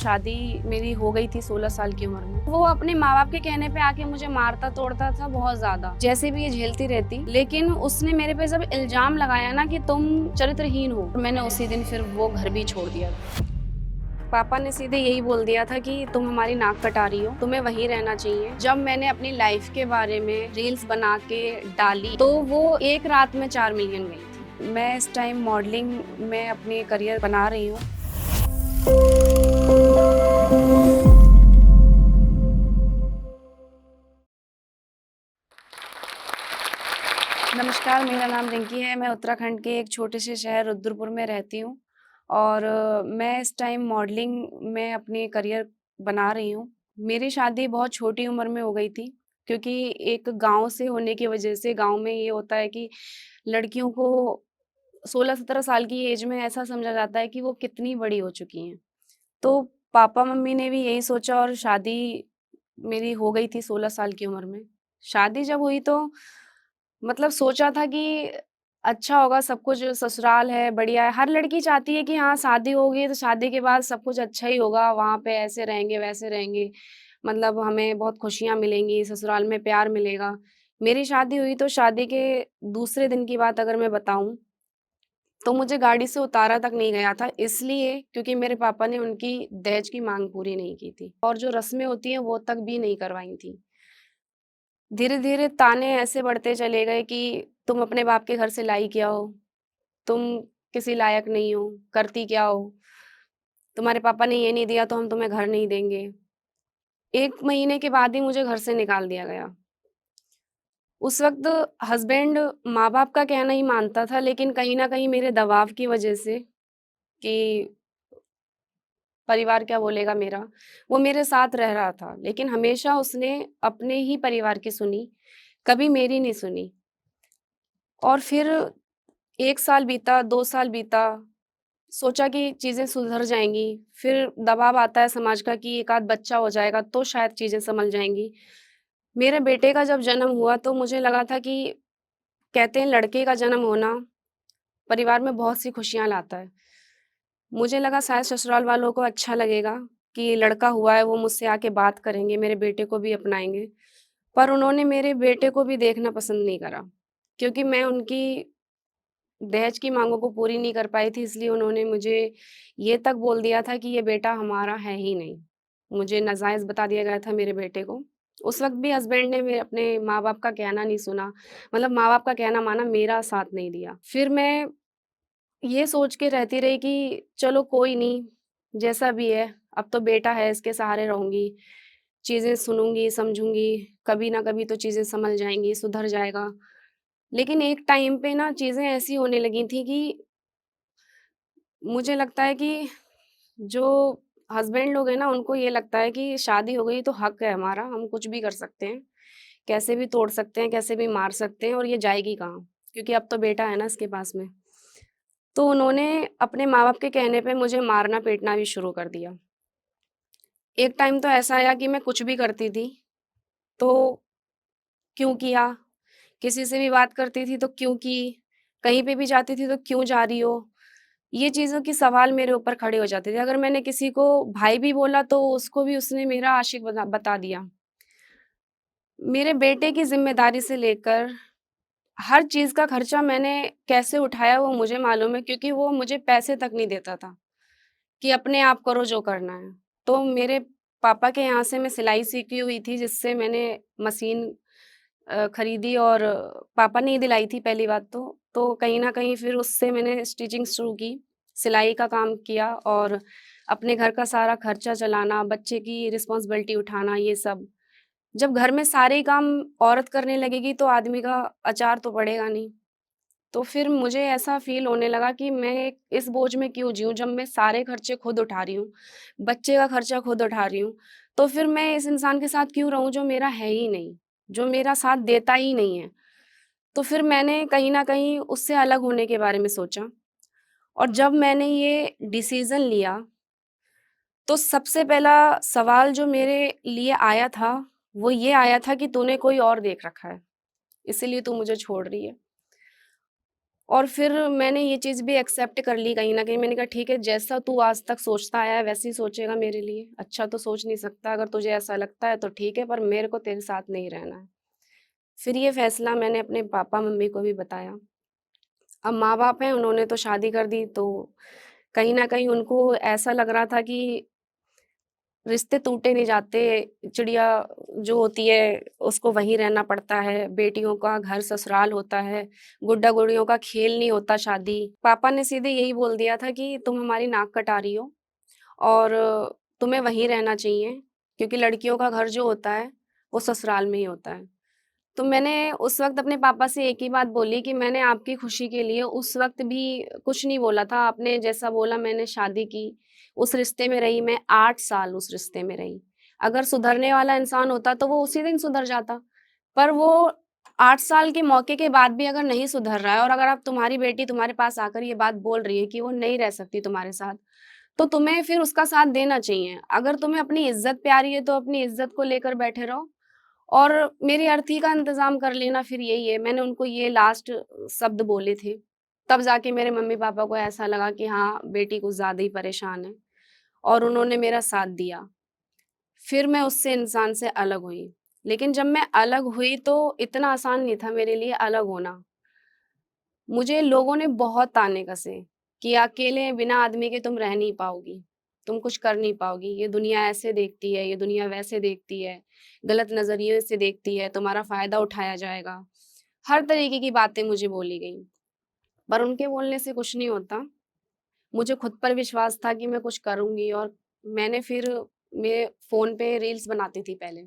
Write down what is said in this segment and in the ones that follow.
शादी मेरी हो गई थी 16 साल की उम्र में। वो अपने माँ बाप के कहने पे आके मुझे मारता तोड़ता था बहुत ज्यादा, जैसे भी ये झेलती रहती। लेकिन उसने मेरे पे जब इल्जाम लगाया ना कि तुम चरित्रहीन हो, मैंने उसी दिन फिर वो घर भी छोड़ दिया। पापा ने सीधे यही बोल दिया था कि तुम हमारी नाक कटा रही हो, तुम्हें वहीं रहना चाहिए। जब मैंने अपनी लाइफ के बारे में रील्स बना के डाली तो वो एक रात में 4 मिलियन गई थी। मैं इस टाइम मॉडलिंग में अपनी करियर बना रही हूँ। नमस्कार, मेरा नाम रिंकी है। मैं उत्तराखंड के एक छोटे से शहर रुद्रपुर में रहती हूँ और मैं इस टाइम मॉडलिंग में अपनी करियर बना रही हूँ। मेरी शादी बहुत छोटी उम्र में हो गई थी क्योंकि एक गाँव से होने की वजह से गाँव में ये होता है कि लड़कियों को 16-17 साल की एज में ऐसा समझा जाता है कि वो कितनी बड़ी हो चुकी हैं। तो पापा-मम्मी ने भी यही सोचा और शादी मेरी हो गई थी 16 साल की उम्र में। शादी जब हुई तो मतलब सोचा था कि अच्छा होगा, सब कुछ ससुराल है, बढ़िया है। हर लड़की चाहती है कि हाँ, शादी होगी तो शादी के बाद सब कुछ अच्छा ही होगा, वहाँ पे ऐसे रहेंगे, वैसे रहेंगे। मतलब हमें बहुत खुशियाँ मिलेंगी, ससुराल में प्यार मिलेगा। मेरी शादी हुई तो शादी के दूसरे दिन की बात अगर मैं बताऊँ, तो मुझे गाड़ी से उतारा तक नहीं गया था, इसलिए क्योंकि मेरे पापा ने उनकी दहेज की माँग पूरी नहीं की थी और जो रस्में होती हैं, वो तक भी नहीं करवाई थी। धीरे-धीरे ताने ऐसे बढ़ते चले गए कि तुम अपने बाप के घर से लाई क्या हो? तुम किसी लायक नहीं हो, करती क्या हो? तुम्हारे पापा ने ये नहीं दिया तो हम तुम्हें घर नहीं देंगे। 1 महीने के बाद ही मुझे घर से निकाल दिया गया। उस वक़्त हस्बैंड माँ-बाप का कहना ही मानता था, लेकिन कहीं न कहीं मेरे दबाव की वज़ह से कि परिवार क्या बोलेगा मेरा, वो मेरे साथ रह रहा था। लेकिन हमेशा उसने अपने ही परिवार की सुनी, कभी मेरी नहीं सुनी। और फिर 1 साल बीता, 2 साल बीता, सोचा कि चीज़ें सुधर जाएँगी, फिर दबाव आता है समाज का कि एक आध बच्चा हो जाएगा तो शायद चीज़ें सँभल जाएँगी। मेरे बेटे का जब जन्म हुआ तो मुझे लगा था कि कहते हैं लड़के का जन्म होना परिवार में बहुत सी खुशियाँ लाता है। मुझे लगा शायद ससुराल वालों को अच्छा लगेगा कि लड़का हुआ है, वो मुझसे आके बात करेंगे, मेरे बेटे को भी अपनाएँगे। पर उन्होंने मेरे बेटे को भी देखना पसंद नहीं करा, क्योंकि मैं उनकी दहेज की माँगों को पूरी नहीं कर पाई थी, इसलिए उन्होंने मुझे ये तक बोल दिया था कि ये बेटा हमारा है ही नहीं। मुझे नाजायज़ बता दिया गया था मेरे बेटे को। उस वक़्त भी हस्बैंड ने मेरे अपने माँ-बाप का कहना नहीं सुना, मतलब माँ-बाप का कहना माना, मेरा साथ नहीं दिया। फिर मैं ये सोच के रहती रही कि चलो कोई नहीं, जैसा भी है, अब तो बेटा है, इसके सहारे रहूँगी, चीज़ें सुनूँगी, समझूँगी, कभी ना कभी तो चीज़ें सँभल जाएँगी, सुधर जाएगा। लेकिन एक टाइम पे ना चीज़ें ऐसी होने लगी थी कि मुझे लगता है कि जो हस्बैंड लोग हैं ना, उनको ये लगता है कि शादी हो गई तो हक है हमारा, हम कुछ भी कर सकते हैं, कैसे भी तोड़ सकते हैं, कैसे भी मार सकते हैं और ये जाएगी कहाँ? क्योंकि अब तो बेटा है ना इसके पास में। तो उन्होंने अपने माँ-बाप के कहने पे मुझे मारना-पीटना भी शुरू कर दिया। एक टाइम तो ऐसा आया कि मैं कुछ भी करती थी, तो क्यों किया? किसी से भी बात करती थी तो क्यों की? कहीं पे भी जाती थी तो क्यों जा रही हो? ये चीज़ों के सवाल मेरे ऊपर खड़े हो जाते थे। अगर मैंने किसी को भाई भी बोला तो उसको भी उसने मेरा आशिक बता दिया। मेरे बेटे की ज़िम्मेदारी से लेकर हर चीज़ का खर्चा मैंने कैसे उठाया वो मुझे मालूम है, क्योंकि वो मुझे पैसे तक नहीं देता था कि अपने आप करो जो करना है। तो मेरे पापा के यहाँ से मैं सिलाई सीखी हुई थी, जिससे मैंने मशीन खरीदी और पापा ने ही दिलाई थी पहली बात तो। तो कहीं न कहीं फिर उससे मैंने स्टिचिंग शुरू की, सिलाई का काम किया और अपने घर का सारा खर्चा चलाना, बच्चे की रिस्पॉन्सिबिलिटी उठाना, ये सब। जब घर में सारे ही काम औरत करने लगेगी तो आदमी का अचार तो पड़ेगा नहीं। तो फिर मुझे ऐसा फ़ील होने लगा कि मैं इस बोझ में क्यों जीऊँ, जब मैं सारे खर्चे खुद उठा रही हूँ, बच्चे का खर्चा खुद उठा रही हूँ, तो फिर मैं इस इंसान के साथ क्यों रहूँ जो मेरा है ही नहीं, जो मेरा साथ देता ही नहीं है। तो फिर मैंने कहीं न कहीं उससे अलग होने के बारे में सोचा और जब मैंने ये डिसीज़न लिया, तो सबसे पहला सवाल जो मेरे लिए आया था, वो ये आया था कि तूने कोई और देख रखा है, इसीलिए तू मुझे छोड़ रही है। और फिर मैंने ये चीज़ भी एक्सेप्ट कर ली कहीं न कहीं। मैंने कहा ठीक है, जैसा तू आज तक सोचता आया है वैसे ही सोचेगा मेरे लिए। अच्छा तो सोच नहीं सकता, अगर तुझे ऐसा लगता है तो ठीक है, पर मेरे को तेरे साथ नहीं रहना है। फिर ये फैसला मैंने अपने पापा-मम्मी को भी बताया। अब माँ-बाप हैं, उन्होंने तो शादी कर दी, तो कहीं न कहीं उनको ऐसा लग रहा था कि रिश्ते टूटे नहीं जाते, चिड़िया जो होती है उसको वहीं रहना पड़ता है, बेटियों का घर ससुराल होता है, गुड्डा-गुड़ियों का खेल नहीं होता शादी। पापा ने सीधे यही बोल दिया था कि तुम हमारी नाक कटा रही हो और तुम्हें वहीं रहना चाहिए, क्योंकि लड़कियों का घर जो होता है, वो ससुराल में ही होता है। तो मैंने उस वक़्त अपने पापा से एक ही बात बोली कि मैंने आपकी खुशी के लिए उस वक़्त भी कुछ नहीं बोला था, आपने जैसा बोला मैंने शादी की, उस रिश्ते में रही मैं 8 साल उस रिश्ते में रही। अगर सुधरने वाला इंसान होता तो वो उसी दिन सुधर जाता, पर वो 8 साल के मौके के बाद भी अगर नहीं सुधर रहा है और अगर अब तुम्हारी बेटी तुम्हारे पास आकर ये बात बोल रही है कि वो नहीं रह सकती तुम्हारे साथ, तो तुम्हें फिर उसका साथ देना चाहिए। अगर तुम्हें अपनी इज़्ज़त प्यारी है तो अपनी इज़्ज़त को लेकर बैठे रहो और मेरी अर्थी का इंतज़ाम कर लेना फिर यही है। मैंने उनको ये लास्ट शब्द बोले थे। तब जाके मेरे मम्मी-पापा को ऐसा लगा कि हाँ, बेटी कुछ ज़्यादा ही परेशान है और उन्होंने मेरा साथ दिया। फिर मैं उससे इंसान से अलग हुई। लेकिन जब मैं अलग हुई तो इतना आसान नहीं था मेरे लिए अलग होना। मुझे लोगों ने बहुत ताने कसे कि अकेले बिना आदमी के तुम रह नहीं पाओगी, तुम कुछ कर नहीं पाओगी, ये दुनिया ऐसे देखती है, ये दुनिया वैसे देखती है, गलत नज़रिए से देखती है, तुम्हारा फ़ायदा उठाया जाएगा। हर तरीके की बातें मुझे बोली गईं, पर उनके बोलने से कुछ नहीं होता। मुझे खुद पर विश्वास था कि मैं कुछ करूँगी और मैंने फिर मैं फ़ोन पे रील्स बनाती थी पहले।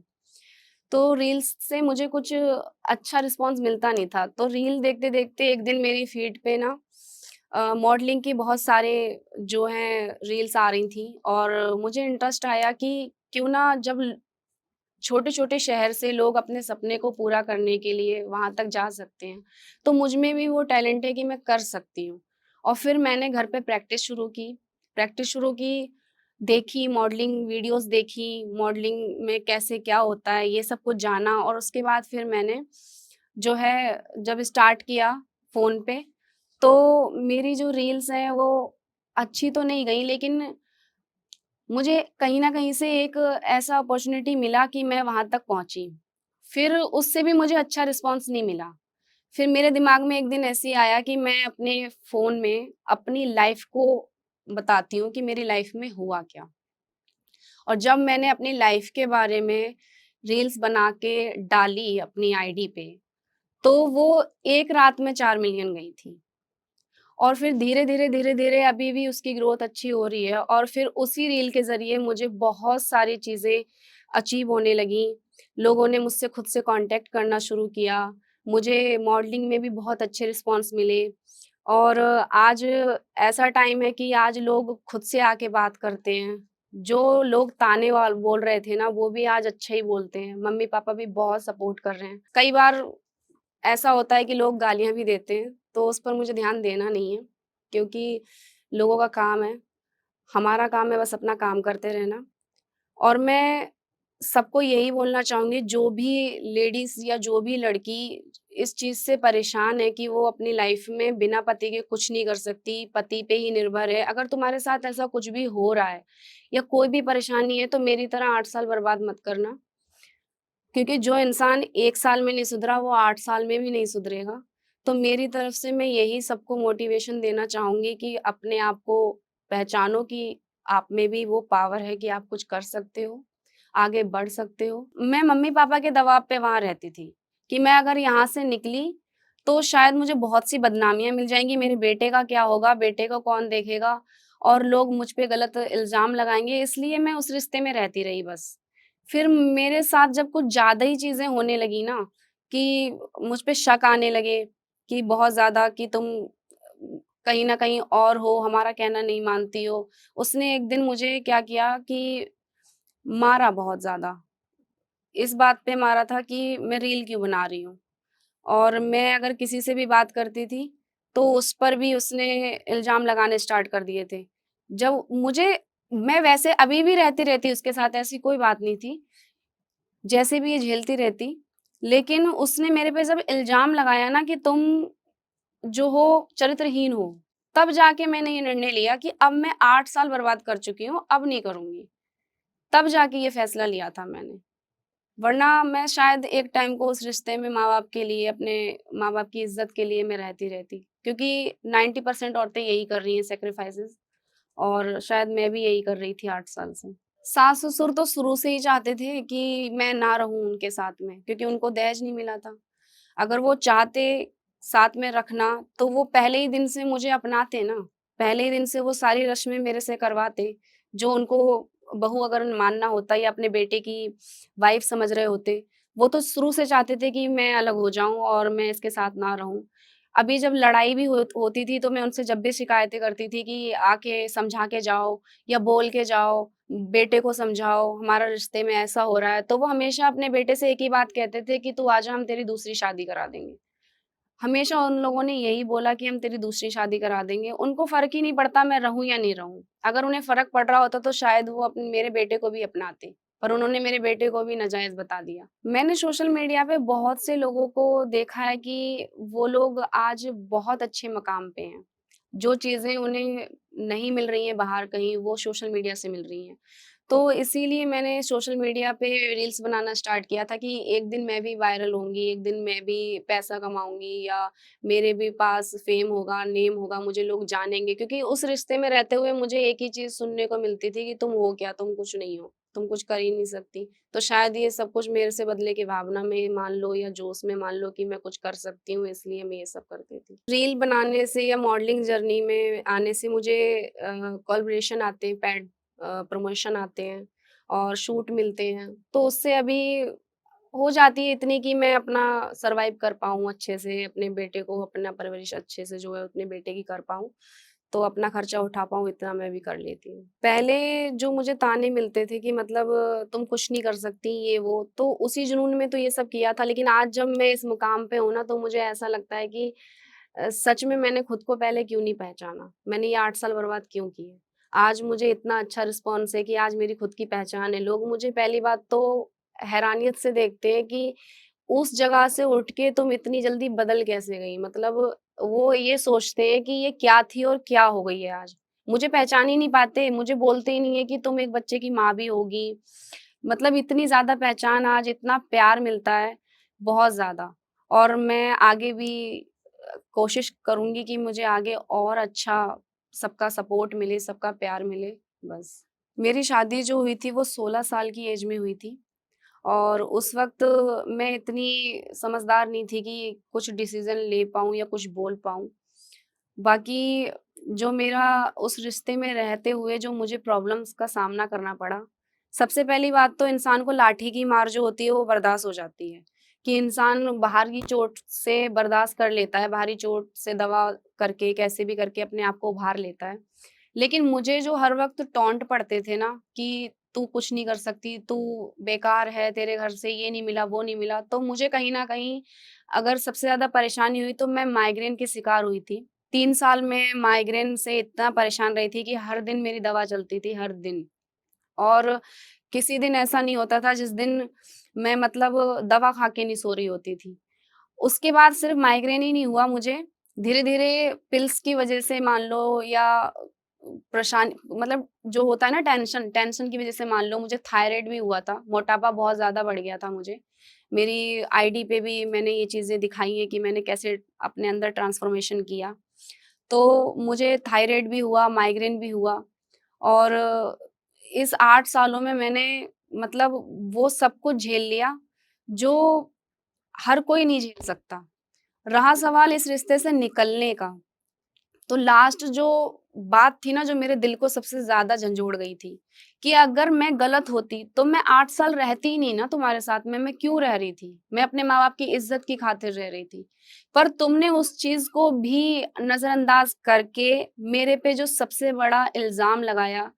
तो रील्स से मुझे कुछ अच्छा रिस्पॉन्स मिलता नहीं था। तो रील देखते-देखते एक दिन मेरी फ़ीड पे ना मॉडलिंग की बहुत सारे जो हैं रील्स आ रही थी और मुझे इंटरेस्ट आया कि क्यों ना जब छोटे-छोटे शहर से लोग अपने सपने को पूरा करने के लिए वहाँ तक जा सकते हैं, तो मुझ में भी वो टैलेंट है कि मैं कर सकती हूँ। और फिर मैंने घर पे प्रैक्टिस शुरू की, देखी मॉडलिंग वीडियोज़ देखी, मॉडलिंग में कैसे क्या होता है, ये सब कुछ जाना और उसके बाद फिर मैंने जो है जब स्टार्ट किया फ़ोन पे, तो मेरी जो रील्स हैं वो अच्छी तो नहीं गई लेकिन मुझे कहीं न कहीं से एक ऐसा अपॉर्च्युनिटी मिला कि मैं वहाँ तक पहुँची। फिर उससे भी मुझे अच्छा रिस्पॉन्स नहीं मिला। फिर मेरे दिमाग में एक दिन ऐसे ही आया कि मैं अपने फ़ोन में अपनी लाइफ़ को बताती हूँ कि मेरी लाइफ़ में हुआ क्या। और जब मैंने अपनी लाइफ़ के बारे में रील्स बना के डाली अपनी आईडी पे, तो वो एक रात में 4 मिलियन गई थी। और फिर धीरे-धीरे, धीरे-धीरे अभी भी उसकी ग्रोथ अच्छी हो रही है और फिर उसी रील के ज़रिए मुझे बहुत सारी चीज़ें अचीव होने लगीं। लोगों ने मुझसे खुद से कॉन्टैक्ट करना शुरू किया। मुझे मॉडलिंग में भी बहुत अच्छे रिस्पॉन्स मिले और आज ऐसा टाइम है कि आज लोग खुद से आके बात करते हैं। जो लोग ताने वाल बोल रहे थे ना, वो भी आज अच्छा ही बोलते हैं। मम्मी-पापा भी बहुत सपोर्ट कर रहे हैं। कई बार ऐसा होता है कि लोग गालियाँ भी देते हैं, तो उस पर मुझे ध्यान देना नहीं है, क्योंकि लोगों का काम है, हमारा काम है बस अपना काम करते रहना। और मैं सबको यही बोलना चाहूँगी जो भी लेडीज़ या जो भी लड़की इस चीज़ से परेशान है कि वो अपनी लाइफ़ में बिना पति के कुछ नहीं कर सकती, पति पे ही निर्भर है। अगर तुम्हारे साथ ऐसा कुछ भी हो रहा है या कोई भी परेशानी है, तो मेरी तरह 8 साल बर्बाद मत करना। क्योंकि जो इंसान 1 साल में नहीं सुधरा, वो 8 साल में भी नहीं सुधरेगा। तो मेरी तरफ से मैं यही सबको मोटिवेशन देना चाहूँगी कि अपने आप को पहचानो कि आप में भी वो पावर है कि आप कुछ कर सकते हो, आगे बढ़ सकते हो। मैं मम्मी-पापा के दबाव पे वहाँ रहती थी, कि मैं अगर यहाँ से निकली, तो शायद मुझे बहुत सी बदनामियाँ मिल जाएँगी, मेरे बेटे का क्या होगा, बेटे को कौन देखेगा और लोग मुझ पे गलत इल्ज़ाम लगाएँगे, इसलिए मैं उस रिश्ते में रहती रही बस। फिर मेरे साथ जब कुछ ज़्यादा ही चीज़ें होने लगी ना, कि मुझ पे शक आने लगे कि बहुत ज़्यादा कि तुम कहीं न कहीं और हो, हमारा कहना नहीं मानती हो। उसने एक दिन मुझे क्या किया कि मारा बहुत ज़्यादा। इस बात पे मारा था कि मैं रील क्यों बना रही हूँ और मैं अगर किसी से भी बात करती थी, तो उस पर भी उसने इल्ज़ाम लगाने स्टार्ट कर दिए थे। जब मुझे मैं वैसे अभी भी रहती रहती उसके साथ, ऐसी कोई बात नहीं थी। जैसे भी ये झेलती रहती, लेकिन उसने मेरे पे जब इल्ज़ाम लगाया ना कि तुम जो हो चरित्रहीन हो। तब जाके मैंने ये निर्णय लिया कि अब मैं 8 साल बर्बाद कर चुकी हूँ, अब नहीं करूँगी। तब जाके ये फैसला लिया था मैंने। वरना मैं शायद एक टाइम को उस रिश्ते में माँ-बाप के लिए, अपने माँ-बाप की इज़्ज़त के लिए मैं रहती रहती। क्योंकि 90% औरतें यही कर रही हैं सैक्रिफाइसेज़, और शायद मैं भी यही कर रही थी 8 साल से। सास-ससुर तो शुरू से ही चाहते थे कि मैं ना रहूँ उनके साथ में, क्योंकि उनको दहेज नहीं मिला था। अगर वो चाहते साथ में रखना, तो वो पहले ही दिन से मुझे अपनाते ना। पहले ही दिन से वो सारी रस्में मेरे से करवाते, जो उनको बहू अगर मानना होता या अपने बेटे की वाइफ़ समझ रहे होते। वो तो शुरू से चाहते थे कि मैं अलग हो जाऊँ और मैं इसके साथ ना रहूँ। अभी जब लड़ाई भी होती थी, तो मैं उनसे जब भी शिकायतें करती थी कि आके समझा के जाओ या बोल के जाओ, बेटे को समझाओ, हमारा रिश्ते में ऐसा हो रहा है। तो वो हमेशा अपने बेटे से एक ही बात कहते थे कि तू आजा, हम तेरी दूसरी शादी करा देंगे। हमेशा उन लोगों ने यही बोला कि हम तेरी दूसरी शादी करा देंगे। उनको फ़र्क ही नहीं पड़ता मैं रहूँ या नहीं रहूँ। अगर उन्हें फ़र्क पड़ रहा होता तो शायद वो मेरे बेटे को भी अपनाते। पर उन्होंने मेरे बेटे को भी नाजायज़ बता दिया। मैंने सोशल मीडिया पे बहुत से लोगों को देखा है कि वो लोग आज बहुत अच्छे मकाम पे हैं। जो चीज़ें उन्हें नहीं मिल रही हैं बाहर कहीं, वो सोशल मीडिया से मिल रही हैं। तो इसीलिए मैंने सोशल मीडिया पे रील्स बनाना स्टार्ट किया था कि एक दिन मैं भी वायरल होंगी, एक दिन मैं भी पैसा कमाऊँगी, या मेरे भी पास फ़ेम होगा, नेम होगा, मुझे लोग जानेंगे। क्योंकि उस रिश्ते में रहते हुए मुझे एक ही चीज़ सुनने को मिलती थी कि तुम हो क्या? तुम कुछ नहीं हो, तुम कुछ कर ही नहीं सकती। तो शायद ये सब कुछ मेरे से बदले की भावना में मान लो, या जोश में मान लो कि मैं कुछ कर सकती हूँ, इसलिए मैं ये सब करती थी। रील बनाने से या मॉडलिंग जर्नी में आने से मुझे कोलैबोरेशन आते हैं, प्रमोशन आते हैं और शूट मिलते हैं। तो उससे अभी हो जाती है इतनी कि मैं अपना सर्वाइव कर पाऊँ अच्छे से, अपने बेटे को अपना परवरिश अच्छे से जो है अपने बेटे की कर पाऊँ, तो अपना खर्चा उठा पाऊँ, इतना मैं भी कर लेती हूँ। पहले जो मुझे ताने मिलते थे कि मतलब तुम कुछ नहीं कर सकती ये वो, तो उसी जुनून में तो ये सब किया था, लेकिन आज जब मैं इस मुकाम पे हूँ ना, तो मुझे ऐसा लगता है कि सच में मैंने खुद को पहले क्यों नहीं पहचाना? मैंने ये 8 साल बर्बाद क्यों किए? आज मुझे इतना अच्छा रिस्पॉन्स है कि आज मेरी खुद की पहचान है। लोग मुझे पहली बात तो हैरानियत से देखते हैं कि उस जगह से उठ के तुम इतनी जल्दी बदल कैसे गई? मतलब वो ये सोचते हैं कि ये क्या थी और क्या हो गई है आज? मुझे पहचान ही नहीं पाते, मुझे बोलते ही नहीं है कि तुम एक बच्चे की माँ भी होगी। मतलब इतनी ज़्यादा पहचान आज, इतना प्यार मिलता है, बहुत ज़्यादा। और मैं आगे भी कोशिश करूँगी कि मुझे आगे और अच्छा सबका सपोर्ट मिले, सबका प्यार मिले, बस। मेरी शादी जो हुई थी वो 16 साल की एज में हुई थी, और उस वक़्त मैं इतनी समझदार नहीं थी कि कुछ डिसीज़न ले पाऊँ या कुछ बोल पाऊँ। बाकी जो मेरा उस रिश्ते में रहते हुए जो मुझे प्रॉब्लम्स का सामना करना पड़ा, सबसे पहली बात तो इंसान को लाठी की मार जो होती है वो बर्दाश्त हो जाती है, कि इंसान बाहर की चोट से बर्दाश्त कर लेता है, बाहरी चोट से दवा करके कैसे भी करके अपने आप को उभार लेता है। लेकिन मुझे जो हर वक़्त टॉन्ट पड़ते थे ना कि तू कुछ नहीं कर सकती, तू बेकार है, तेरे घर से ये नहीं मिला, वो नहीं मिला, तो मुझे कहीं न कहीं अगर सबसे ज़्यादा परेशानी हुई तो मैं माइग्रेन की शिकार हुई थी। 3 साल मैं माइग्रेन से इतना परेशान रही थी कि हर दिन मेरी दवा चलती थी, हर दिन। और किसी दिन ऐसा नहीं होता था जिस दिन मैं मतलब दवा खा के नहीं सो रही होती थी। उसके बाद सिर्फ़ माइग्रेन ही नहीं हुआ मुझे, धीरे-धीरे पिल्स की वज़ह से मान लो, या परेशान मतलब जो होता है ना टेंशन, टेंशन की वज़ह से मान लो मुझे थायराइड भी हुआ था, मोटापा बहुत ज़्यादा बढ़ गया था मुझे। मेरी आईडी पे भी मैंने ये चीज़ें दिखाई हैं कि मैंने कैसे अपने अंदर ट्रांसफ़ॉर्मेशन किया। तो मुझे थायराइड भी हुआ, माइग्रेन भी हुआ, और इस 8 सालों में मैंने मतलब वो सब कुछ झेल लिया, जो हर कोई नहीं झेल सकता। रहा सवाल इस रिश्ते से निकलने का, तो लास्ट जो बात थी ना, जो मेरे दिल को सबसे ज़्यादा झंझोड़ गई थी, कि अगर मैं गलत होती, तो मैं 8 साल रहती ही नहीं ना तुम्हारे साथ में, मैं क्यों रह रही थी? मैं अपने माँ-बाप की इज़्ज़त की खातिर रह रही थी। पर तुमने उस चीज़ को भी नज़रअंदाज़ करके मेरे पे जो सबसे बड़ा इल्ज़ाम लगाया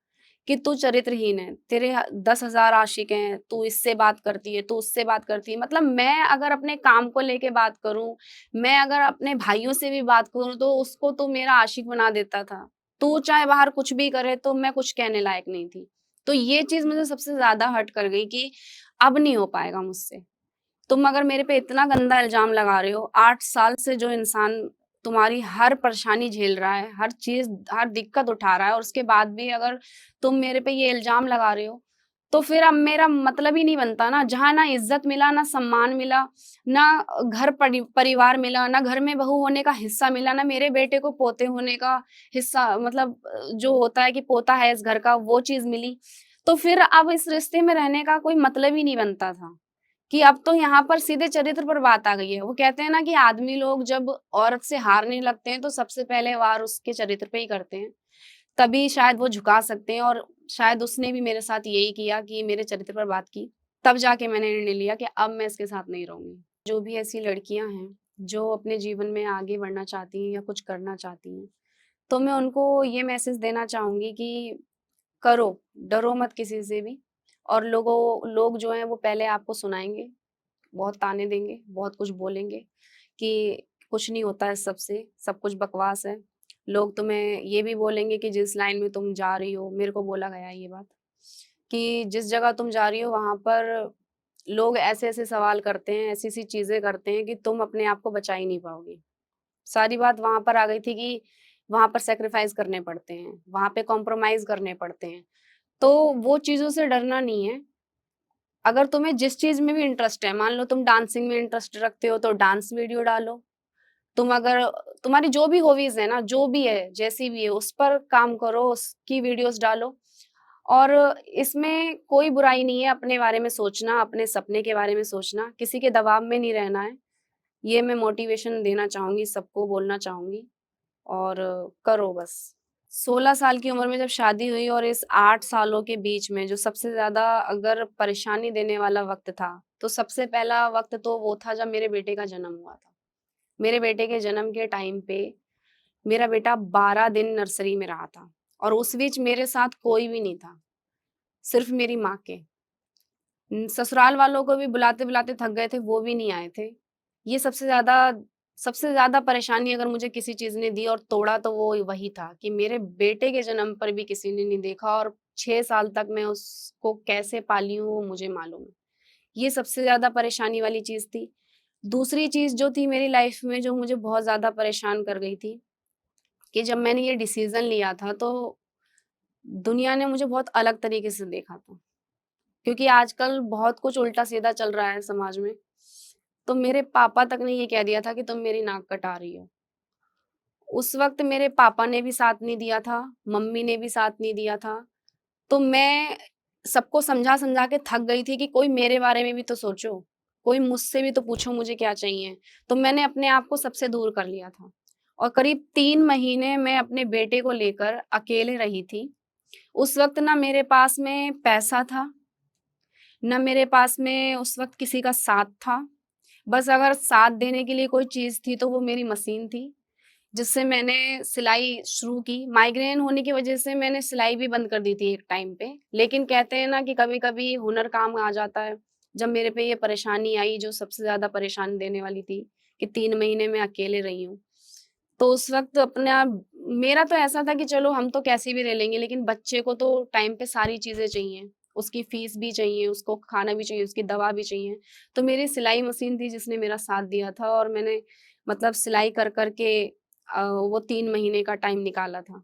कि तू चरित्रहीन है, तेरे 10,000 आशिक हैं, तू इससे बात करती है, तू उससे बात करती है। मतलब मैं अगर अपने काम को लेके बात करूँ, मैं अगर अपने भाइयों से भी बात करूँ, तो उसको तो मेरा आशिक बना देता था। तू चाहे बाहर कुछ भी करे, तो मैं कुछ कहने लायक नहीं थी। तो ये चीज़ मुझे सबसे ज़्यादा हर्ट कर गई कि अब नहीं हो पाएगा मुझसे। तुम अगर मेरे पे इतना गंदा इल्ज़ाम लगा रहे हो, 8 साल से जो इंसान तुम्हारी हर परेशानी झेल रहा है, हर चीज़, हर दिक्कत उठा रहा है और उसके बाद भी अगर तुम मेरे पे ये इल्ज़ाम लगा रहे हो, तो फिर अब मेरा मतलब ही नहीं बनता ना। जहाँ ना इज़्ज़त मिला, ना सम्मान मिला, ना घर परिवार मिला, ना घर में बहू होने का हिस्सा मिला, ना मेरे बेटे को पोते होने का हिस्सा, मतलब जो होता है कि पोता है इस घर का, वो चीज़ मिली। तो फिर अब इस रिश्ते में रहने का कोई मतलब ही नहीं बनता था। कि अब तो यहाँ पर सीधे चरित्र पर बात आ गई है। वो कहते हैं ना कि आदमी लोग जब औरत से हारने लगते हैं तो सबसे पहले वार उसके चरित्र पे ही करते हैं। तभी शायद वो झुका सकते हैं और शायद उसने भी मेरे साथ यही किया कि मेरे चरित्र पर बात की। तब जाके मैंने निर्णय लिया कि अब मैं इसके साथ नहीं रहूँगी। जो भी ऐसी लड़कियाँ हैं, जो अपने जीवन में आगे बढ़ना चाहती हैं या कुछ करना चाहती हैं, तो मैं उनको ये मैसेज देना चाहूँगी कि करो, डरो मत किसी से भी। और लोग जो हैं वो पहले आपको सुनाएँगे, बहुत ताने देंगे, बहुत कुछ बोलेंगे कि कुछ नहीं होता है सबसे, सब कुछ बकवास है। लोग तुम्हें ये भी बोलेंगे कि जिस लाइन में तुम जा रही हो, मेरे को बोला गया है ये बात, कि जिस जगह तुम जा रही हो वहाँ पर लोग ऐसे-ऐसे सवाल करते हैं, ऐसी-ऐसी चीज़ें करते हैं कि तुम अपने आप को बचा ही नहीं पाओगी। सारी बात वहाँ पर आ गई थी कि वहाँ पर सैक्रिफाइस करने पड़ते हैं, वहाँ पे कॉम्प्रोमाइज़ करने पड़ते हैं। तो वो चीज़ों से डरना नहीं है। अगर तुम्हें जिस चीज़ में भी इंटरेस्ट है, मान लो तुम डांसिंग में इंटरेस्ट रखते हो तो डांस वीडियो डालो। तुम अगर तुम्हारी जो भी हॉबीज़ है ना, जो भी है, जैसी भी है, उस पर काम करो, उसकी वीडियोज़ डालो। और इसमें कोई बुराई नहीं है अपने बारे में सोचना, अपने सपने के बारे में सोचना, किसी के दबाव में नहीं रहना है। ये मैं मोटिवेशन देना चाहूँगी, सबको बोलना चाहूँगी और करो बस। 16 साल की उम्र में जब शादी हुई और इस 8 सालों के बीच में जो सबसे ज़्यादा अगर परेशानी देने वाला वक़्त था, तो सबसे पहला वक़्त तो वो था जब मेरे बेटे का जन्म हुआ था। मेरे बेटे के जन्म के टाइम पे मेरा बेटा 12 दिन नर्सरी में रहा था और उस बीच मेरे साथ कोई भी नहीं था, सिर्फ़ मेरी माँ के। ससुराल वालों को भी बुलाते-बुलाते थक गए थे, वो भी नहीं आए थे। ये सबसे ज़्यादा परेशानी अगर मुझे किसी चीज़ ने दी और तोड़ा तो वो वही था कि मेरे बेटे के जन्म पर भी किसी ने नहीं देखा और 6 साल तक मैं उसको कैसे पाली हूँ वो मुझे मालूम है। ये सबसे ज़्यादा परेशानी वाली चीज़ थी। दूसरी चीज़ जो थी मेरी लाइफ़ में जो मुझे बहुत ज़्यादा परेशान कर गई थी, कि जब मैंने ये डिसीज़न लिया था तो दुनिया ने मुझे बहुत अलग तरीके से देखा था। क्योंकि आजकल बहुत कुछ उल्टा-सीधा चल रहा है समाज में। तो मेरे पापा तक ने ये कह दिया था कि तुम मेरी नाक कटा रही हो। उस वक़्त मेरे पापा ने भी साथ नहीं दिया था, मम्मी ने भी साथ नहीं दिया था। तो मैं सबको समझा-समझा के थक गई थी कि कोई मेरे बारे में भी तो सोचो, कोई मुझसे भी तो पूछो मुझे क्या चाहिए। तो मैंने अपने आप को सबसे दूर कर लिया था और करीब 3 महीने मैं अपने बेटे को लेकर अकेले रही थी। उस वक़्त ना मेरे पास में पैसा था, ना मेरे पास में उस वक़्त किसी का साथ था। बस अगर साथ देने के लिए कोई चीज़ थी तो वो मेरी मशीन थी, जिससे मैंने सिलाई शुरू की। माइग्रेन होने की वज़ह से मैंने सिलाई भी बंद कर दी थी एक टाइम पे। लेकिन कहते हैं ना कि कभी-कभी हुनर काम आ जाता है। जब मेरे पे ये परेशानी आई जो सबसे ज़्यादा परेशानी देने वाली थी, कि 3 महीने मैं अकेले रही हूँ। तो उस वक़्त अपना मेरा तो ऐसा था कि चलो हम तो कैसे भी रह लेंगे, लेकिन बच्चे को तो टाइम पे सारी चीज़ें चाहिए। उसकी फ़ीस भी चाहिए, उसको खाना भी चाहिए, उसकी दवा भी चाहिए। तो मेरी सिलाई मशीन थी जिसने मेरा साथ दिया था और मैंने मतलब सिलाई कर के वो 3 महीने का टाइम निकाला था।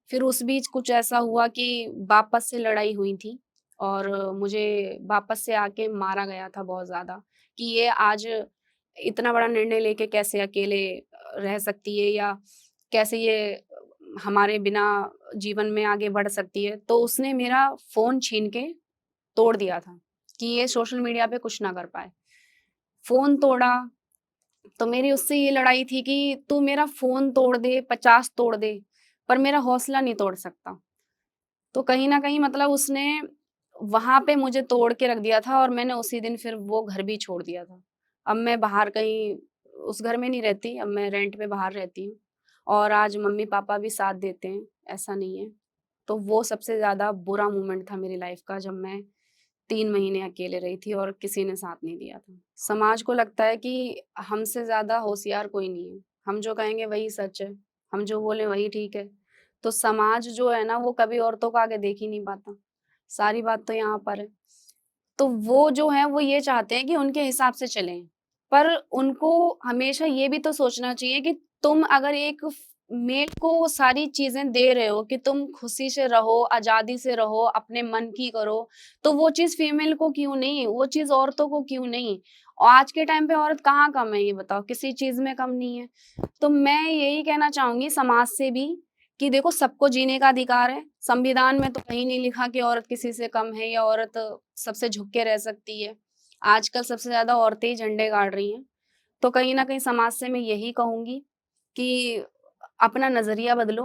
फिर उस बीच कुछ ऐसा हुआ कि वापस से लड़ाई हुई थी और मुझे वापस से आके मारा गया था बहुत ज़्यादा, कि ये आज इतना बड़ा निर्णय लेके कैसे अकेले रह सकती है या कैसे ये हमारे बिना जीवन में आगे बढ़ सकती है। तो उसने मेरा फ़ोन छीन के तोड़ दिया था, कि ये सोशल मीडिया पे कुछ ना कर पाए। फ़ोन तोड़ा, तो मेरी उससे ये लड़ाई थी कि तू मेरा फ़ोन तोड़ दे, 50 तोड़ दे, पर मेरा हौसला नहीं तोड़ सकता। तो कहीं न कहीं मतलब उसने वहाँ पे मुझे तोड़ के रख दिया था और मैंने उसी दिन फिर वो घर भी छोड़ दिया था। अब मैं बाहर कहीं उस घर में नहीं रहती, अब मैं रेंट पे बाहर रहती हूँ और आज मम्मी-पापा भी साथ देते हैं, ऐसा नहीं है। तो वो सबसे ज़्यादा बुरा मोमेंट था मेरी लाइफ़ का जब मैं 3 महीने अकेले रही थी और किसी ने साथ नहीं दिया था। समाज को लगता है कि हमसे ज़्यादा होशियार कोई नहीं है। हम जो कहेंगे वही सच है, हम जो बोलें वही ठीक है। तो समाज जो है ना वो कभी औरतों को आगे देख ही नहीं पाता। सारी बात तो यहाँ पर है। तो वो जो है वो ये चाहते हैं कि उनके हिसाब से चलें। पर उनको हमेशा ये भी तो सोचना चाहिए कि तुम अगर एक मेल को वो सारी चीज़ें दे रहे हो कि तुम खुशी से रहो, आज़ादी से रहो, अपने मन की करो, तो वो चीज़ फीमेल को क्यों नहीं? वो चीज़ औरतों को क्यों नहीं? और आज के टाइम पे औरत कहाँ कम है ये बताओ? किसी चीज़ में कम नहीं है। तो मैं यही कहना चाहूँगी समाज से भी कि देखो सबको जीने का अधिकार है। संविधान में तो कहीं नहीं लिखा कि औरत किसी से कम है या औरत सबसे झुक के रह सकती है। आजकल सबसे ज़्यादा औरतें ही झंडे गाड़ रही हैं। तो कहीं न कहीं समाज से मैं यही कहूँगी कि अपना नज़रिया बदलो।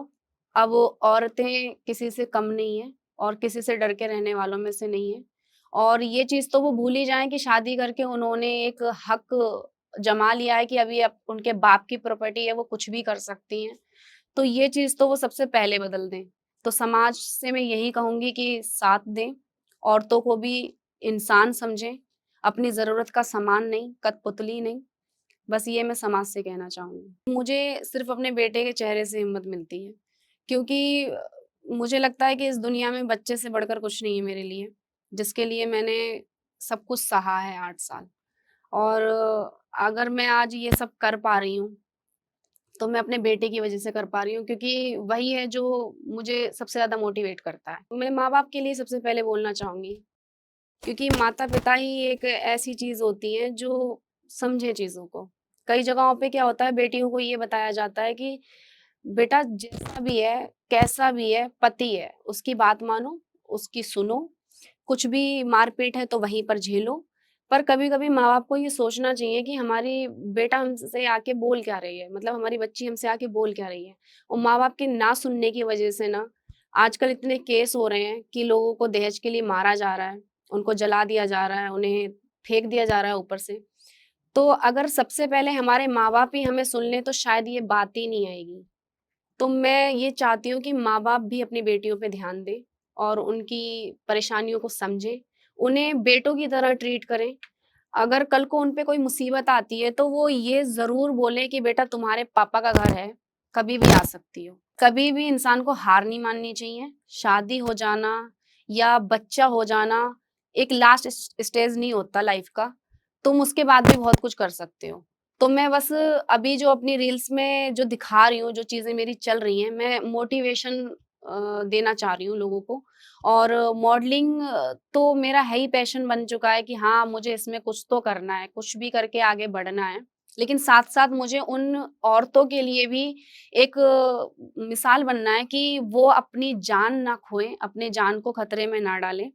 अब औरतें किसी से कम नहीं हैं और किसी से डर के रहने वालों में से नहीं हैं। और ये चीज़ तो वो भूल ही जाएँ कि शादी करके उन्होंने एक हक जमा लिया है कि अभी अब उनके बाप की प्रॉपर्टी है, वो कुछ भी कर सकती हैं। तो ये चीज़ तो वो सबसे पहले बदल दें। तो समाज से मैं यही कहूँगी कि साथ दें, औरतों को भी इंसान समझें, अपनी ज़रूरत का सामान नहीं, कठपुतली नहीं। बस ये मैं समाज से कहना चाहूँगी। मुझे सिर्फ़ अपने बेटे के चेहरे से हिम्मत मिलती है, क्योंकि मुझे लगता है कि इस दुनिया में बच्चे से बढ़कर कुछ नहीं है मेरे लिए, जिसके लिए मैंने सब कुछ सहा है 8 साल। और अगर मैं आज ये सब कर पा रही हूँ, तो मैं अपने बेटे की वज़ह से कर पा रही हूँ, क्योंकि वही है जो मुझे सबसे ज़्यादा मोटिवेट करता है। मैं माँ-बाप के लिए सबसे पहले बोलना चाहूँगी, क्योंकि माता-पिता ही एक ऐसी चीज़ होती है जो समझे चीज़ों को। कई जगहों पे क्या होता है, बेटियों को ये बताया जाता है कि बेटा जैसा भी है, कैसा भी है, पति है, उसकी बात मानो, उसकी सुनो, कुछ भी मार-पीट है तो वहीं पर झेलो। पर कभी-कभी माँ-बाप को ये सोचना चाहिए कि हमारी बेटा हमसे आके बोल क्या रही है, मतलब हमारी बच्ची हमसे आके बोल क्या रही है। और माँ-बाप के ना सुनने की वजह से ना आजकल इतने केस हो रहे हैं कि लोगों को दहेज के लिए मारा जा रहा है, उनको जला दिया जा रहा है, उन्हें फेंक दिया जा रहा है ऊपर से। तो अगर सबसे पहले हमारे माँ-बाप ही हमें सुन लें तो शायद ये बात ही नहीं आएगी। तो मैं ये चाहती हूँ कि माँ-बाप भी अपनी बेटियों पे ध्यान दें और उनकी परेशानियों को समझें, उन्हें बेटों की तरह ट्रीट करें। अगर कल को उन पे कोई मुसीबत आती है, तो वो ये ज़रूर बोलें कि बेटा तुम्हारे पापा का घर है, कभी भी आ सकती हो। कभी भी इंसान को हार नहीं माननी चाहिए। शादी हो जाना या बच्चा हो जाना एक लास्ट स्टेज नहीं होता लाइफ़ का, तुम उसके बाद भी बहुत कुछ कर सकते हो। तो मैं बस अभी जो अपनी रील्स में जो दिखा रही हूँ, जो चीज़ें मेरी चल रही हैं, मैं मोटिवेशन देना चाह रही हूँ लोगों को। और मॉडलिंग तो मेरा है ही पैशन बन चुका है कि हाँ, मुझे इसमें कुछ तो करना है, कुछ भी करके आगे बढ़ना है। लेकिन साथ-साथ मुझे उन औरतों के लिए भी एक मिसाल बनना है कि वो अपनी जान ना खोएँ, अपनी जान को खतरे में ना डालें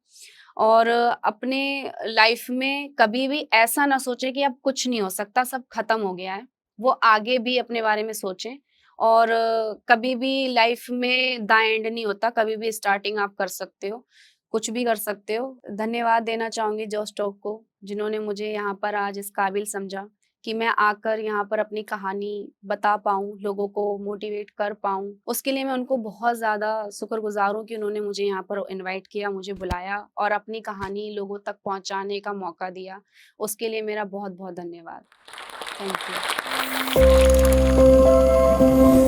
और अपने लाइफ में कभी भी ऐसा ना सोचें कि अब कुछ नहीं हो सकता, सब खत्म हो गया है। वो आगे भी अपने बारे में सोचें और कभी भी लाइफ में द एंड नहीं होता, कभी भी स्टार्टिंग आप कर सकते हो, कुछ भी कर सकते हो। धन्यवाद देना चाहूँगी जो स्टॉक को, जिन्होंने मुझे यहाँ पर आज इस काबिल समझा कि मैं आकर यहाँ पर अपनी कहानी बता पाऊँ, लोगों को मोटिवेट कर पाऊँ। उसके लिए मैं उनको बहुत ज़्यादा शुक्रगुज़ार हूँ कि उन्होंने मुझे यहाँ पर इनवाइट किया, मुझे बुलाया और अपनी कहानी लोगों तक पहुँचाने का मौका दिया। उसके लिए मेरा बहुत-बहुत धन्यवाद। Thank you.